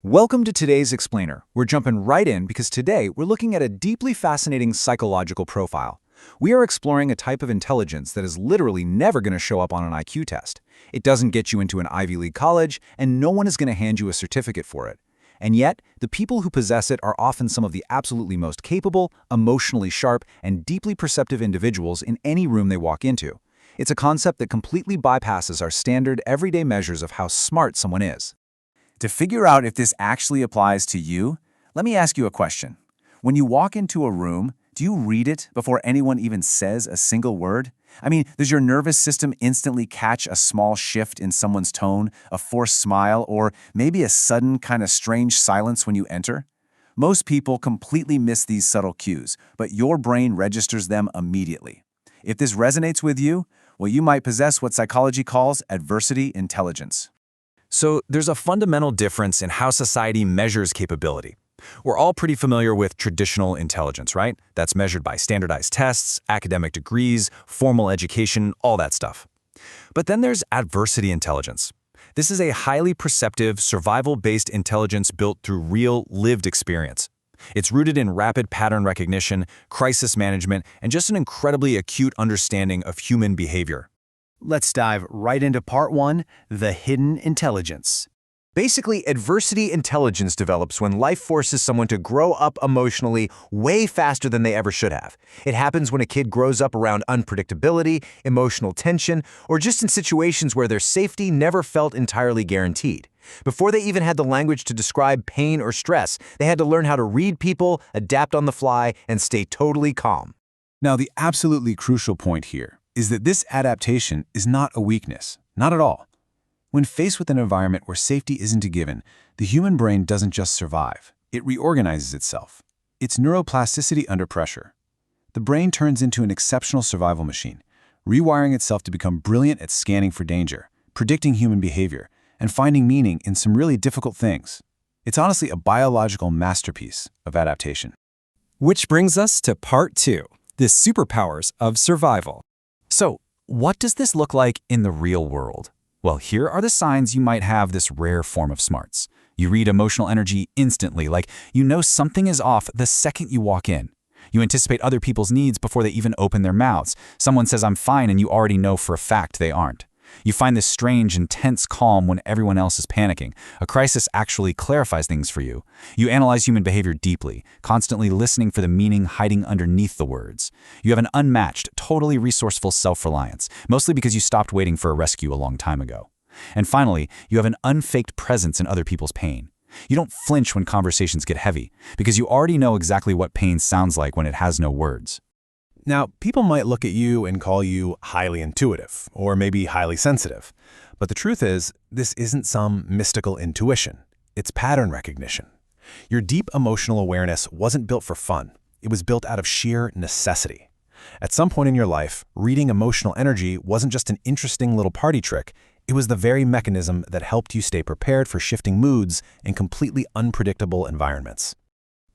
Welcome to today's Explainer. We're jumping right in because today we're looking at a deeply fascinating psychological profile. We are exploring a type of intelligence that is literally never going to show up on an IQ test. It doesn't get you into an Ivy League college, and no one is going to hand you a certificate for it. And yet, the people who possess it are often some of the absolutely most capable, emotionally sharp, and deeply perceptive individuals in any room they walk into. It's a concept that completely bypasses our standard everyday measures of how smart someone is. To figure out if this actually applies to you, let me ask you a question. When you walk into a room, do you read it before anyone even says a single word? I mean, does your nervous system instantly catch a small shift in someone's tone, a forced smile, or maybe a sudden kind of strange silence when you enter? Most people completely miss these subtle cues, but your brain registers them immediately. If this resonates with you, well, you might possess what psychology calls adversity intelligence. So there's a fundamental difference in how society measures capability. We're all pretty familiar with traditional intelligence, right? That's measured by standardized tests, academic degrees, formal education, all that stuff. But then there's adversity intelligence. This is a highly perceptive, survival-based intelligence built through real, lived experience. It's rooted in rapid pattern recognition, crisis management, and just an incredibly acute understanding of human behavior. Let's dive right into part one, the hidden intelligence. Basically, adversity intelligence develops when life forces someone to grow up emotionally way faster than they ever should have. It happens when a kid grows up around unpredictability, emotional tension, or just in situations where their safety never felt entirely guaranteed. Before they even had the language to describe pain or stress, they had to learn how to read people, adapt on the fly, and stay totally calm. Now, the absolutely crucial point here is that this adaptation is not a weakness, not at all. When faced with an environment where safety isn't a given, the human brain doesn't just survive, it reorganizes itself. It's neuroplasticity under pressure. The brain turns into an exceptional survival machine, rewiring itself to become brilliant at scanning for danger, predicting human behavior, and finding meaning in some really difficult things. It's honestly a biological masterpiece of adaptation. Which brings us to part two, the superpowers of survival. So, what does this look like in the real world? Well, here are the signs you might have this rare form of smarts. You read emotional energy instantly, like you know something is off the second you walk in. You anticipate other people's needs before they even open their mouths. Someone says, "I'm fine," and you already know for a fact they aren't. You find this strange, intense calm when everyone else is panicking. A crisis actually clarifies things for you. You analyze human behavior deeply, constantly listening for the meaning hiding underneath the words. You have an unmatched, totally resourceful self-reliance, mostly because you stopped waiting for a rescue a long time ago. And finally, you have an unfaked presence in other people's pain. You don't flinch when conversations get heavy, because you already know exactly what pain sounds like when it has no words. Now, people might look at you and call you highly intuitive, or maybe highly sensitive. But the truth is, this isn't some mystical intuition. It's pattern recognition. Your deep emotional awareness wasn't built for fun. It was built out of sheer necessity. At some point in your life, reading emotional energy wasn't just an interesting little party trick. It was the very mechanism that helped you stay prepared for shifting moods in completely unpredictable environments.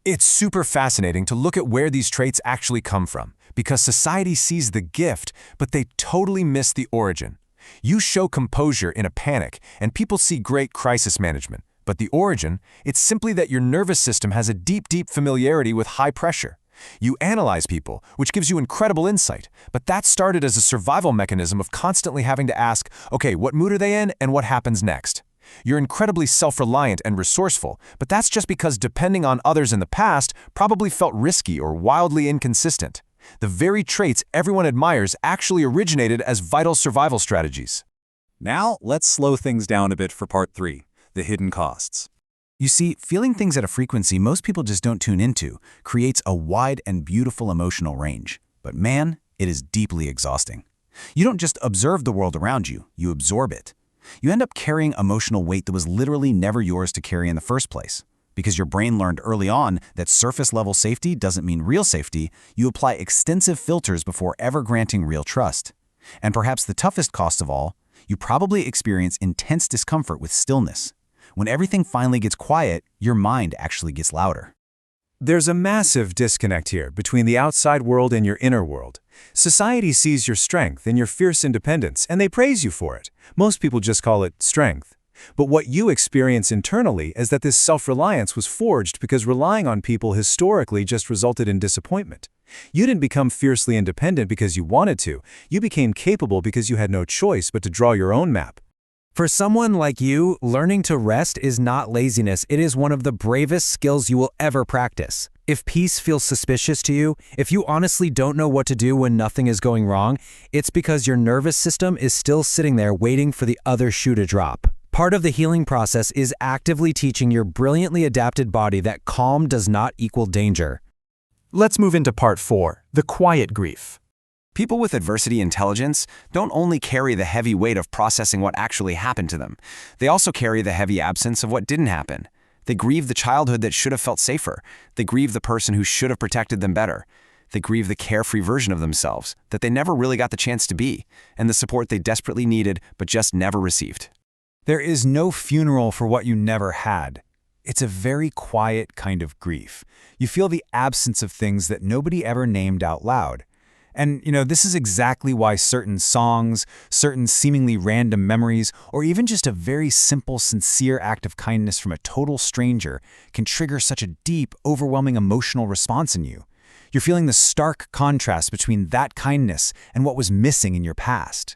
It's super fascinating to look at where these traits actually come from, because society sees the gift, but they totally miss the origin. You show composure in a panic, and people see great crisis management. But the origin, it's simply that your nervous system has a deep, deep familiarity with high pressure. You analyze people, which gives you incredible insight, but that started as a survival mechanism of constantly having to ask, okay, what mood are they in and what happens next? You're incredibly self-reliant and resourceful, but that's just because depending on others in the past probably felt risky or wildly inconsistent. The very traits everyone admires actually originated as vital survival strategies. Now, let's slow things down a bit for part three, the hidden costs. You see, feeling things at a frequency most people just don't tune into creates a wide and beautiful emotional range. But man, it is deeply exhausting. You don't just observe the world around you, you absorb it. You end up carrying emotional weight that was literally never yours to carry in the first place. Because your brain learned early on that surface-level safety doesn't mean real safety, you apply extensive filters before ever granting real trust. And perhaps the toughest cost of all, you probably experience intense discomfort with stillness. When everything finally gets quiet, your mind actually gets louder. There's a massive disconnect here between the outside world and your inner world. Society sees your strength and your fierce independence, and they praise you for it. Most people just call it strength. But what you experience internally is that this self-reliance was forged because relying on people historically just resulted in disappointment. You didn't become fiercely independent because you wanted to. You became capable because you had no choice but to draw your own map. For someone like you, learning to rest is not laziness. It is one of the bravest skills you will ever practice. If peace feels suspicious to you, if you honestly don't know what to do when nothing is going wrong, it's because your nervous system is still sitting there waiting for the other shoe to drop. Part of the healing process is actively teaching your brilliantly adapted body that calm does not equal danger. Let's move into part 4, the quiet grief. People with adversity intelligence don't only carry the heavy weight of processing what actually happened to them, they also carry the heavy absence of what didn't happen. They grieve the childhood that should have felt safer. They grieve the person who should have protected them better. They grieve the carefree version of themselves that they never really got the chance to be, and the support they desperately needed but just never received. There is no funeral for what you never had. It's a very quiet kind of grief. You feel the absence of things that nobody ever named out loud. And, this is exactly why certain songs, certain seemingly random memories, or even just a very simple, sincere act of kindness from a total stranger can trigger such a deep, overwhelming emotional response in you. You're feeling the stark contrast between that kindness and what was missing in your past.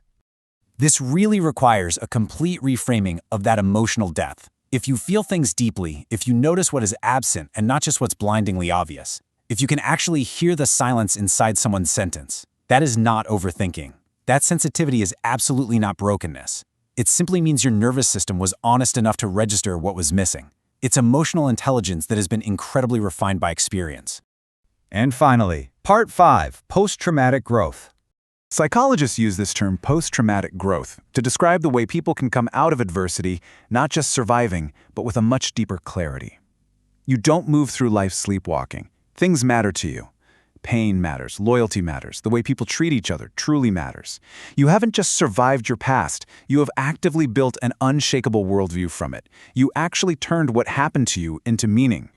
This really requires a complete reframing of that emotional depth. If you feel things deeply, if you notice what is absent and not just what's blindingly obvious, if you can actually hear the silence inside someone's sentence, that is not overthinking. That sensitivity is absolutely not brokenness. It simply means your nervous system was honest enough to register what was missing. It's emotional intelligence that has been incredibly refined by experience. And finally, Part 5, Post-Traumatic Growth. Psychologists use this term post-traumatic growth to describe the way people can come out of adversity, not just surviving, but with a much deeper clarity. You don't move through life sleepwalking. Things matter to you. Pain matters, loyalty matters, the way people treat each other truly matters. You haven't just survived your past, you have actively built an unshakable worldview from it. You actually turned what happened to you into meaning.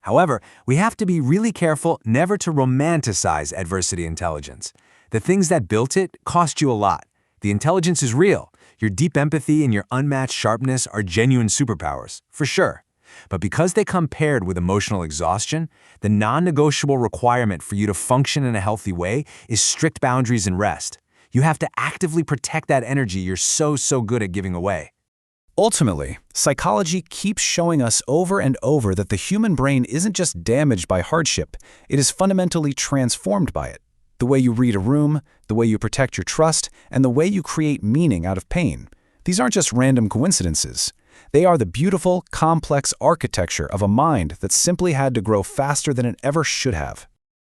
However, we have to be really careful never to romanticize adversity intelligence. The things that built it cost you a lot. The intelligence is real. Your deep empathy and your unmatched sharpness are genuine superpowers, for sure. But because they come paired with emotional exhaustion, the non-negotiable requirement for you to function in a healthy way is strict boundaries and rest. You have to actively protect that energy you're so good at giving away. Ultimately, psychology keeps showing us over and over that the human brain isn't just damaged by hardship, it is fundamentally transformed by it. The way you read a room, the way you protect your trust, and the way you create meaning out of pain. These aren't just random coincidences. They are the beautiful, complex architecture of a mind that simply had to grow faster than it ever should have.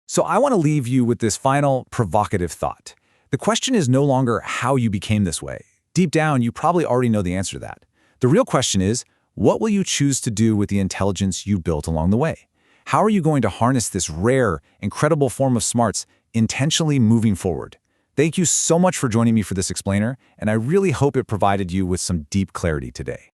So I want to leave you with this final, provocative thought. The question is no longer how you became this way. Deep down, you probably already know the answer to that. The real question is, what will you choose to do with the intelligence you built along the way? How are you going to harness this rare, incredible form of smarts intentionally moving forward? Thank you so much for joining me for this explainer, and I really hope it provided you with some deep clarity today.